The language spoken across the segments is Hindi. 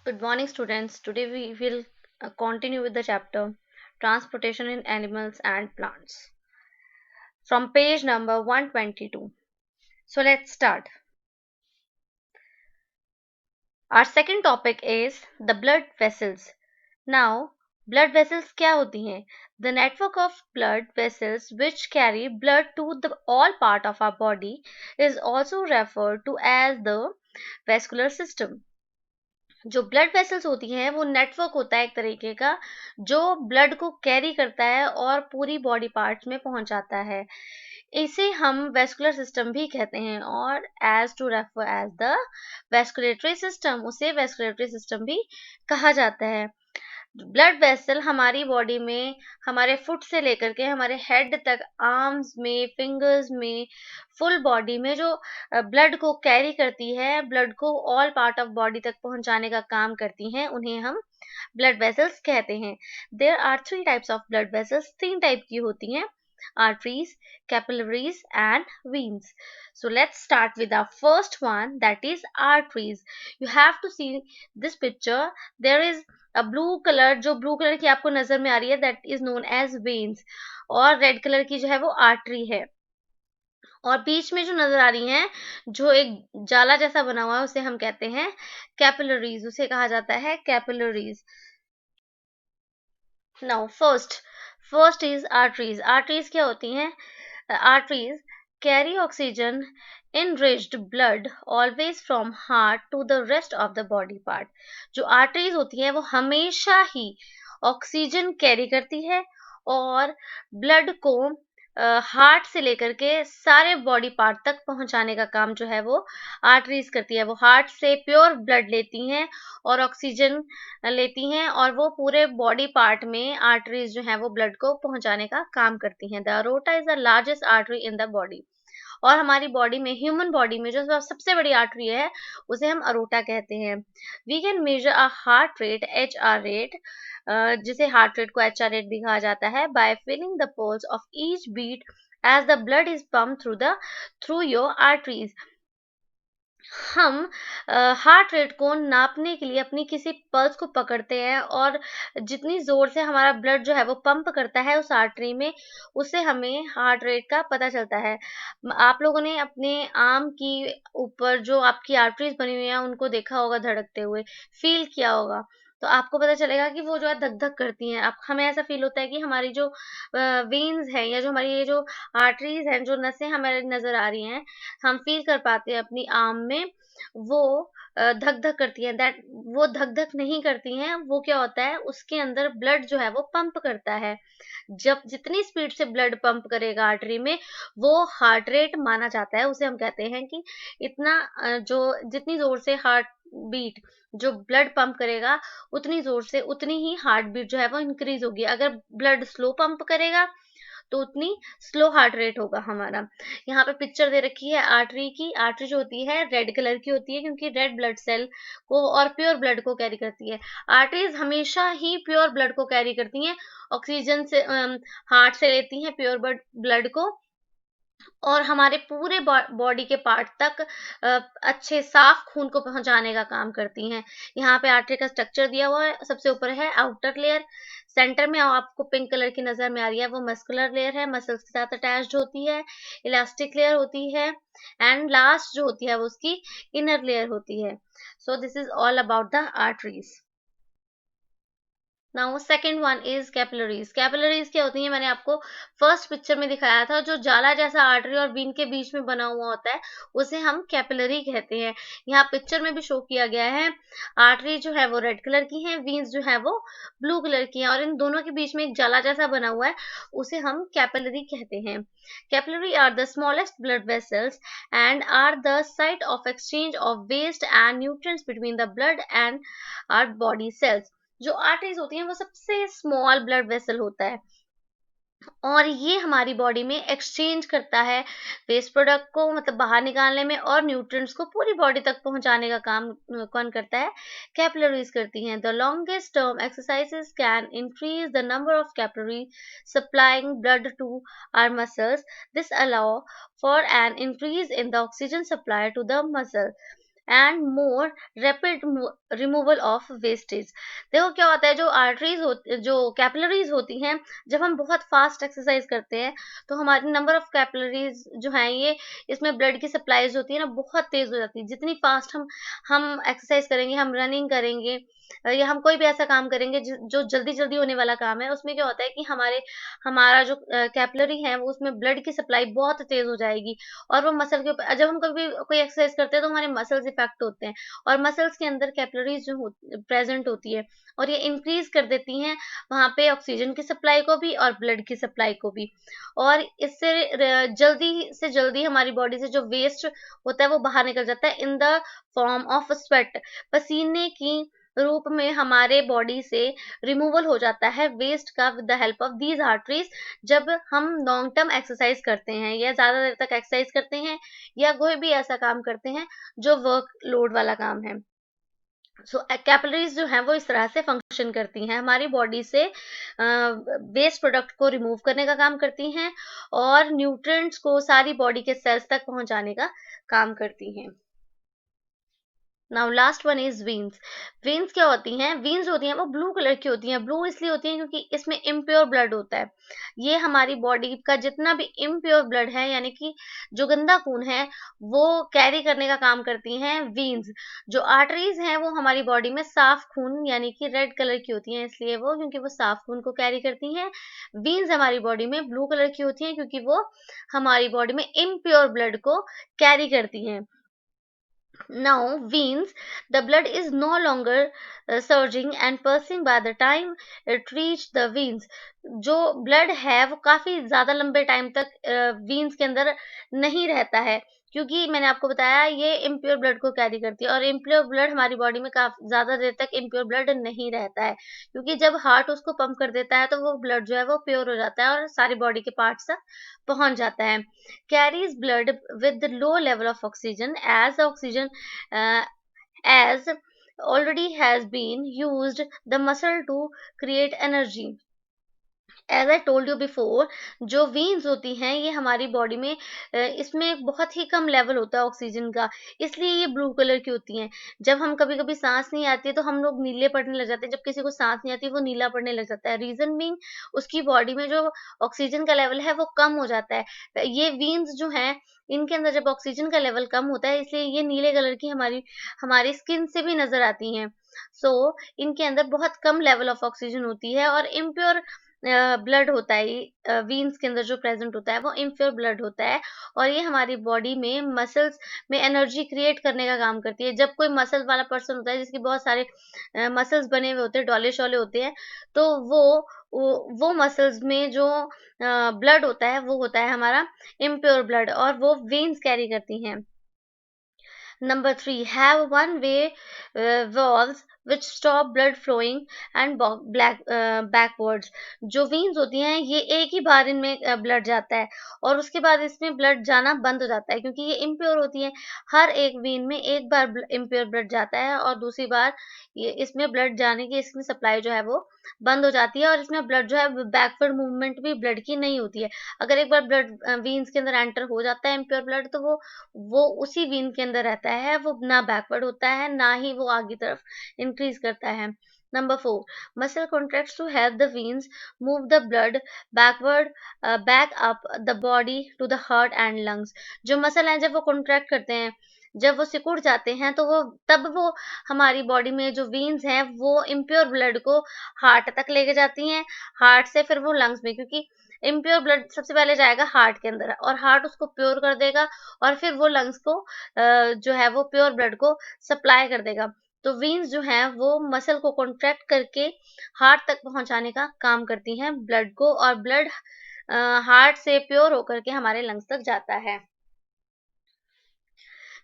Good morning, students. Today we will continue with the chapter Transportation in Animals and Plants from page number 122. So let's start. Our second topic is the blood vessels. Now, blood vessels क्या होती हैं? The network of blood vessels which carry blood to the all part of our body is also referred to as the vascular system. जो ब्लड वेसल्स होती हैं वो नेटवर्क होता है एक तरीके का जो ब्लड को कैरी करता है और पूरी बॉडी पार्ट्स में पहुंचाता है। इसे हम वेस्कुलर सिस्टम भी कहते हैं और as to refer as the vasculatory system उसे वेस्कुलेटरी सिस्टम भी कहा जाता है। ब्लड वेसल हमारी बॉडी में हमारे फुट से लेकर के हमारे हेड तक आर्म्स में फिंगर्स में फुल बॉडी में जो ब्लड को कैरी करती है ब्लड को ऑल पार्ट ऑफ बॉडी तक पहुंचाने का काम करती हैं उन्हें हम ब्लड वेसल्स कहते हैं। There are three types of blood vessels, तीन टाइप की होती हैं, arteries, capillaries and veins. So let's start with the first one, that is arteries. You have to see this picture. There is a blue color, जो blue color की आपको नजर में आ रही है, that is known as veins, और red color की जो है वो artery है। और बीच में जो नजर आ रही हैं जो एक जाला जैसा बना हुआ है उसे हम कहते हैं कैपिलरीज, उसे कहा जाता है capillaries. Now first is arteries. Arteries क्या होती हैं? Arteries carry oxygen enriched blood always from heart to the rest of the body part। जो आर्टरीज होती हैं वो हमेशा ही ऑक्सीजन कैरी करती है और ब्लड को हार्ट से लेकर के सारे बॉडी पार्ट तक पहुंचाने का काम जो है वो आर्टरीज करती है। वो हार्ट से प्योर ब्लड लेती हैं और ऑक्सीजन लेती हैं और वो पूरे बॉडी पार्ट में आर्टरीज जो है वो ब्लड को पहुंचाने का काम करती हैं। The aorta is the largest artery in the body. और हमारी बॉडी में, ह्यूमन बॉडी में जो सबसे बड़ी आर्टरी है उसे हम अरोटा कहते हैं। We can measure a heart rate, H R rate, जिसे हार्ट रेट को एच आर रेट भी कहा जाता है, by feeling the pulse of each beat as the blood is pump through your arteries. हम हार्ट रेट को नापने के लिए अपनी किसी पल्स को पकड़ते हैं और जितनी जोर से हमारा ब्लड जो है वो पंप करता है उस आर्टरी में, उससे हमें हार्ट रेट का पता चलता है। आप लोगों ने अपने आर्म की ऊपर जो आपकी आर्टरीज बनी हुई हैं उनको देखा होगा धड़कते हुए, फील किया होगा, तो आपको पता चलेगा कि वो जो है धक धक करती हैं। आप हमें ऐसा फील होता है कि हमारी जो वेन्स हैं या जो हमारी ये जो आर्टरीज हैं, जो नसें हमारे नजर आ रही हैं, हम फील कर पाते हैं अपनी आर्म में, वो धक धक करती हैं। दैट वो धक धक नहीं करती हैं, वो क्या होता है उसके अंदर ब्लड जो है वो पंप करता है। जब जितनी स्पीड से ब्लड पंप करेगा आर्टरी में वो हार्ट रेट माना जाता है। उसे हम कहते हैं कि इतना जो जितनी जोर से हार्ट बीट जो ब्लड पंप करेगा उतनी जोर से उतनी ही हार्ट बीट जो है वो इंक्रीज होगी। अगर ब्लड स्लो पंप करेगा तो उतनी स्लो हार्ट रेट होगा हमारा। यहाँ पे पिक्चर दे रखी है आर्टरी की। आर्टरी जो होती है रेड कलर की होती है क्योंकि रेड ब्लड सेल को और प्योर ब्लड को कैरी करती है। आर्टरीज हमेशा ही प्योर ब्लड को कैरी करती हैं, ऑक्सीजन से हार्ट से लेती हैं प्योर ब्लड को और हमारे पूरे बॉडी के पार्ट तक अच्छे साफ खून को पहुंचाने का काम करती हैं। यहाँ पे आर्टरी का स्ट्रक्चर दिया हुआ है। सबसे ऊपर है आउटर लेयर, सेंटर में आपको पिंक कलर की नजर में आ रही है वो मस्कुलर लेयर है, मसल्स के साथ अटैच्ड होती है। इलास्टिक लेयर होती है एंड लास्ट जो होती है वो उसकी इनर लेयर होती है। So this is all about the arteries. Now second one is capillaries. Capillaries क्या होती है? मैंने आपको फर्स्ट पिक्चर में दिखाया था, जो जाला जैसा आर्टरी और वेन के बीच में बना हुआ होता है उसे हम कैपिलरी कहते हैं। यहाँ पिक्चर में भी शो किया गया है। आर्टरी जो है वो रेड कलर की है, वेन्स जो है वो ब्लू कलर की है और इन दोनों के बीच में एक जाला जैसा बना हुआ है उसे हम कैपिलरी कहते हैं। Capillary are the smallest blood vessels and are the site of exchange of waste and nutrients between the blood and our body cells. जो आर्टरीज होती हैं वो सबसे स्मॉल ब्लड वेसल होता है और ये हमारी बॉडी में एक्सचेंज करता है वेस्ट प्रोडक्ट को, मतलब बाहर निकालने में, और न्यूट्रिएंट्स को पूरी बॉडी तक पहुंचाने का काम कौन करता है? कैपिलरीज करती हैं। The longest term exercises can increase the number of capillary supplying blood to our muscles. This allow for an increase in the oxygen supply to the muscle. And more rapid removal of wastage. देखो क्या होता है, जो आर्टरीज होती, जो कैपिलरीज होती हैं, जब हम बहुत फास्ट एक्सरसाइज करते हैं तो हमारी नंबर ऑफ कैपिलरीज जो हैं ये, इसमें ब्लड की सप्लाईज होती है ना, बहुत तेज हो जाती है। जितनी फास्ट हम एक्सरसाइज करेंगे, हम रनिंग करेंगे, या हम कोई भी ऐसा काम करेंगे जो जल्दी जल्दी होने वाला काम है, उसमें क्या होता है कि हमारा जो कैपिलरी है वो, उसमें ब्लड की सप्लाई बहुत तेज हो जाएगी। और वो मसल के ऊपर, जब हम कभी कोई एक्सरसाइज करते हैं तो हमारे मसल्स इफेक्ट होते हैं, और मसल्स के अंदर कैपिलरीज जो प्रेजेंट होती है, और ये इंक्रीज कर देती हैं वहां पे ऑक्सीजन की सप्लाई को भी और ब्लड की सप्लाई को भी। और इससे जल्दी से जल्दी हमारी बॉडी से जो वेस्ट होता है वो बाहर निकल जाता है in the form of sweat. पसीने की रूप में हमारे बॉडी से रिमूवल हो जाता है वेस्ट का with the help of these arteries, जब हम लॉन्ग टर्म एक्सरसाइज करते हैं या ज़्यादा देर तक एक्सरसाइज करते हैं, या कोई भी ऐसा काम करते हैं जो वर्क लोड वाला काम है। सो कैपिलरीज जो हैं वो इस तरह से फंक्शन करती हैं, हमारी बॉडी से वेस्ट प्रोडक्ट को रिमूव करने का काम करती हैं, और न्यूट्रिएंट्स को सारी बॉडी के सेल्स तक पहुंचाने का काम करती हैं। Now last one is veins. Veins क्या होती हैं? वीन्स होती हैं वो ब्लू कलर की होती हैं। ब्लू इसलिए होती हैं क्योंकि इसमें इम्प्योर ब्लड होता है। ये हमारी बॉडी का जितना भी इम्प्योर ब्लड है, यानी कि जो गंदा खून है, वो कैरी करने का काम करती हैं वीन्स। जो आर्टरीज हैं वो हमारी बॉडी में साफ खून यानी कि रेड कलर की होती हैं, इसलिए वो, क्योंकि वो साफ खून को कैरी करती हैं। वीन्स हमारी बॉडी में ब्लू कलर की होती हैं क्योंकि वो हमारी बॉडी में इम्प्योर ब्लड को कैरी करती हैं। Now, veins, the blood is no longer surging and pulsing by the time it reach the veins. जो ब्लड है वो काफी ज्यादा लंबे टाइम तक वीन्स के अंदर नहीं रहता है, क्योंकि मैंने आपको बताया ये इम्प्योर ब्लड को कैरी करती है, और इम्प्योर ब्लड हमारी बॉडी में काफी ज्यादा देर तक इम्प्योर ब्लड नहीं रहता है, क्योंकि जब हार्ट उसको पंप कर देता है तो वो ब्लड जो है वो प्योर हो जाता है और सारी बॉडी के पार्ट्स तक पहुंच जाता है। Carries blood with the low level of oxygen, as the oxygen uh, as already has been used the muscle to create energy। As I told you before, जो वीन्स होती हैं ये हमारी बॉडी में इसमें एक बहुत ही कम लेवल होता है ऑक्सीजन का, इसलिए ये ब्लू कलर की होती हैं। जब हम कभी कभी सांस नहीं आती है तो हम लोग नीले पड़ने लग जाते हैं, जब किसी को सांस नहीं आती वो नीला पड़ने लग जाता है। रीजन बीइंग उसकी बॉडी में जो ऑक्सीजन का लेवल है वो कम हो जाता है। ये वीन्स जो हैं इनके अंदर जब ऑक्सीजन का लेवल कम होता है, इसलिए ये नीले कलर की हमारी हमारी स्किन से भी नजर आती हैं। सो इनके अंदर बहुत कम लेवल ऑफ ऑक्सीजन होती है, और इम्प्योर ब्लड होता है, ये वीन्स के अंदर जो प्रेजेंट होता है वो इम्प्योर ब्लड होता है, और ये हमारी बॉडी में मसल्स में एनर्जी क्रिएट करने का काम करती है। जब कोई मसल वाला पर्सन होता है जिसके बहुत सारे मसल्स बने हुए होते हैं, डोले शोले होते हैं, तो वो मसल्स में जो ब्लड होता है वो होता है हमारा इम्प्योर ब्लड, और वो वेन्स कैरी करती हैं। Number three, have one-way valves which stop blood flowing and backwards। जो veins होती हैं ये एक ही बार इनमें ब्लड जाता है, और उसके बाद इसमें ब्लड जाना बंद हो जाता है, क्योंकि ये इम्प्योर होती है। हर एक वेन में एक बार इम्प्योर ब्लड जाता है, और दूसरी बार ये इसमें ब्लड जाने की इसमें सप्लाई जो है वो बंद हो जाती है, और इसमें ब्लड जो है बैकवर्ड मूवमेंट भी ब्लड की नहीं होती है। अगर एक बार ब्लड वेन्स के अंदर एंटर हो जाता है इम्प्योर ब्लड, तो वो उसी वेन के अंदर रहता है, वो ना बैकवर्ड होता है ना ही वो आगे तरफ इंक्रीज करता है। Number four, muscle contracts to help the veins move the blood backward back up the body to the heart and lungs. जो मसल हैं जब वो कॉन्ट्रैक्ट करते हैं, जब वो सिकुड़ जाते हैं, तो वो हमारी बॉडी में जो वेन्स हैं वो इम्प्योर ब्लड को हार्ट तक लेके जाती हैं, हार्ट से फिर वो लंग्स में, क्योंकि इम्प्योर ब्लड सबसे पहले जाएगा हार्ट के अंदर, और हार्ट उसको प्योर कर देगा, और फिर वो लंग्स को जो है वो प्योर ब्लड को सप्लाई कर देगा। तो वेन्स जो हैं वो मसल को कॉन्ट्रैक्ट करके हार्ट तक पहुंचाने का काम करती हैं ब्लड को, और ब्लड हार्ट से प्योर होकर के हमारे लंग्स तक जाता है।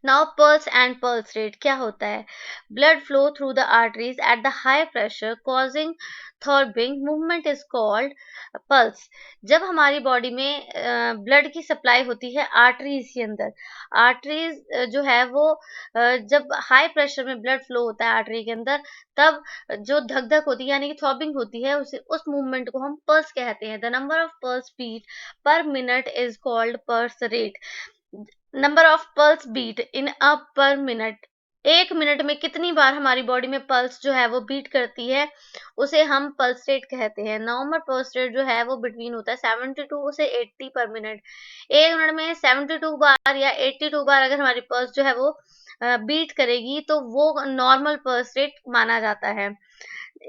Now pulse and pulse rate क्या होता है? Blood flow through the arteries at the high pressure causing throbbing movement is called pulse. जब हमारी बॉडी में ब्लड की सप्लाई होती है आर्टरीज के अंदर, आर्टरीज जो है वो जब हाई प्रेशर में ब्लड फ्लो होता है आर्टरी के अंदर, तब जो धक धक होती है यानी कि थ्रॉबिंग होती है, उस मूवमेंट को हम पल्स कहते हैं। The number of pulse beat per minute is called pulse rate. Number of pulse beat in a per minute 1 minute में कितनी बार हमारी बॉडी में पल्स जो है वो बीट करती है, उसे हम पल्स रेट कहते हैं। नॉर्मल पल्स रेट जो है वो बिटवीन होता है 72 से 80 पर मिनट। 1 मिनट में 72 बार या 82 बार अगर हमारी पल्स जो है वो बीट करेगी, तो वो नॉर्मल पल्स रेट माना जाता है।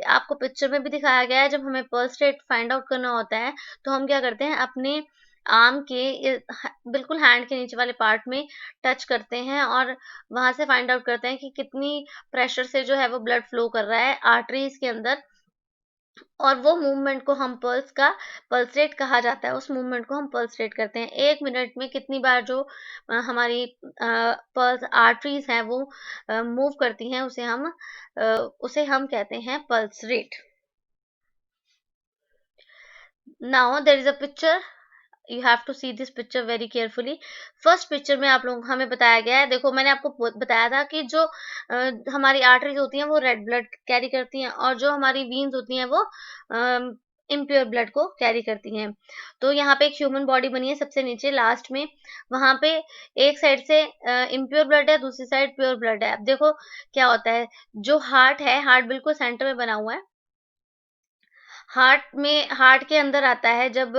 आपको पिक्चर में भी दिखाया गया है, जब हमें पल्स रेट फाइंड आउट करना होता है, तो हम क्या करते हैं, अपने आर्म के बिल्कुल हैंड के नीचे वाले पार्ट में टच करते हैं और वहां से फाइंड आउट करते हैं कि कितनी प्रेशर से जो है वो ब्लड फ्लो कर रहा है आर्टरीज के अंदर, और वो मूवमेंट को हम पल्स रेट कहा जाता है। उस मूवमेंट को हम पल्स रेट करते हैं। 1 मिनट में कितनी बार जो हमारी पल्स आर्टरीज हैं वो मूव करती हैं, उसे हम कहते हैं pulse rate. Now there is a picture, you have to see this picture very carefully. First picture में आप लोग हमें बताया गया है, देखो मैंने आपको बताया था कि जो हमारी आर्टरीज होती हैं वो रेड ब्लड कैरी करती हैं, और जो हमारी वीन्स होती हैं वो इम्प्योर ब्लड को कैरी करती हैं। तो यहाँ पे एक ह्यूमन बॉडी बनी है सबसे नीचे लास्ट में, वहां पे एक साइड से इम्प्योर ब्लड है, दूसरी साइड प्योर ब्लड है। अब देखो क्या होता है, जो हार्ट है, हार्ट बिल्कुल सेंटर में बना हुआ है। हार्ट के अंदर आता है जब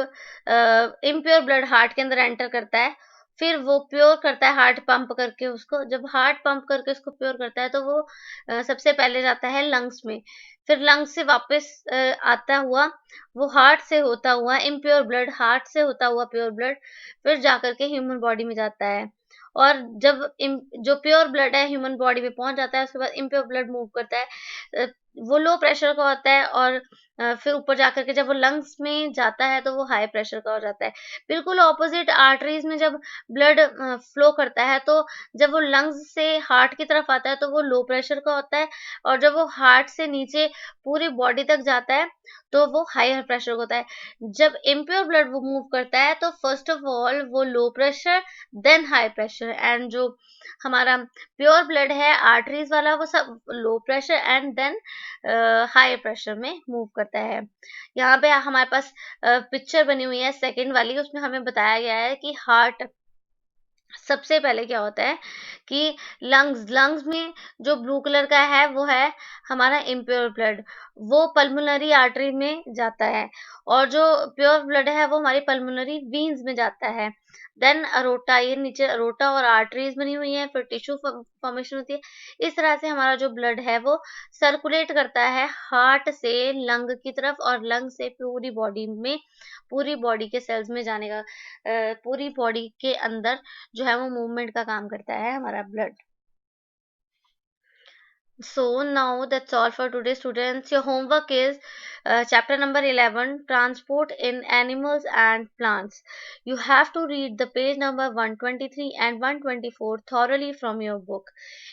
इम्प्योर ब्लड हार्ट के अंदर एंटर करता है, फिर वो प्योर करता है हार्ट पंप करके उसको। जब हार्ट पंप करके उसको प्योर करता है, तो वो सबसे पहले जाता है लंग्स में, फिर लंग्स से वापस आता हुआ वो हार्ट से होता हुआ इम्प्योर ब्लड, हार्ट से होता हुआ प्योर ब्लड, फिर जाकर के ह्यूमन बॉडी में जाता है। और जब जो प्योर ब्लड है ह्यूमन बॉडी में पहुंच जाता है, उसके बाद इम्प्योर ब्लड मूव करता है। अ, वो लो प्रेशर का होता है, और फिर ऊपर जाकर के जब वो लंग्स में जाता है, तो वो हाई प्रेशर का हो जाता है। बिल्कुल ऑपोजिट आर्टरीज में जब ब्लड फ्लो करता है, तो जब वो लंग्स से हार्ट की तरफ आता है, तो वो लो प्रेशर का होता है, और जब वो हार्ट से नीचे पूरी बॉडी तक जाता है, तो वो हायर प्रेशर का होता है। जब इम्प्योर ब्लड वो मूव करता है, तो फर्स्ट ऑफ ऑल वो low pressure, then high pressure, and जो हमारा प्योर ब्लड है आर्टरीज वाला, वो सब low pressure and then high pressure में मूव करता है। यहाँ पे हमारे पास पिक्चर बनी हुई है सेकंड वाली, उसमें हमें बताया गया है कि हार्ट सबसे पहले क्या होता है कि लंग्स में जो ब्लू कलर का है वो है हमारा इम्प्योर ब्लड, वो पल्मोनरी आर्टरी में जाता है, और जो प्योर ब्लड है वो हमारी पल्मोनरी वीन्स में जाता है। देन अरोटा, ये नीचे अरोटा और आर्टरीज बनी हुई है, फिर टिश्यू फॉर्मेशन होती है। इस तरह से हमारा जो ब्लड है वो सर्कुलेट करता है हार्ट से लंग की तरफ, और लंग से पूरी बॉडी में, पूरी बॉडी के सेल्स में जाने का, पूरी बॉडी के अंदर जो है वो मूवमेंट का काम करता है हमारा blood. So now that's all for today, students. Your homework is chapter number 11, transport in animals and plants. You have to read the page number 123 and 124 thoroughly from your book.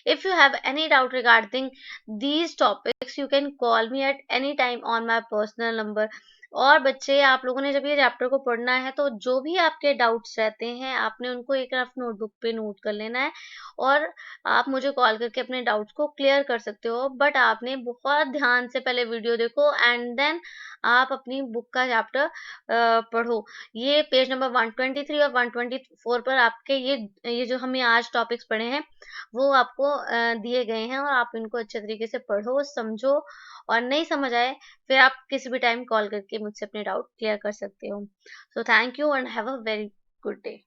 If you have any doubt regarding these topics, you can call me at any time on my personal number. और बच्चे, आप लोगों ने जब ये चैप्टर को पढ़ना है, तो जो भी आपके डाउट्स रहते हैं, आपने उनको एक रफ नोटबुक पे नोट कर लेना है, और आप मुझे कॉल करके अपने डाउट्स को क्लियर कर सकते हो। बट आपने बहुत ध्यान से पहले वीडियो देखो, एंड देन आप अपनी बुक का चैप्टर पढ़ो। ये पेज नंबर 123 और 124 पर आपके ये जो हमें आज टॉपिक्स पढ़े हैं, वो आपको दिए गए हैं, और आप इनको अच्छे तरीके से पढ़ो, समझो, और नहीं समझ आए, फिर आप किसी भी टाइम कॉल करके मुझसे अपने डाउट क्लियर कर सकते हो। So thank you and have a very good day.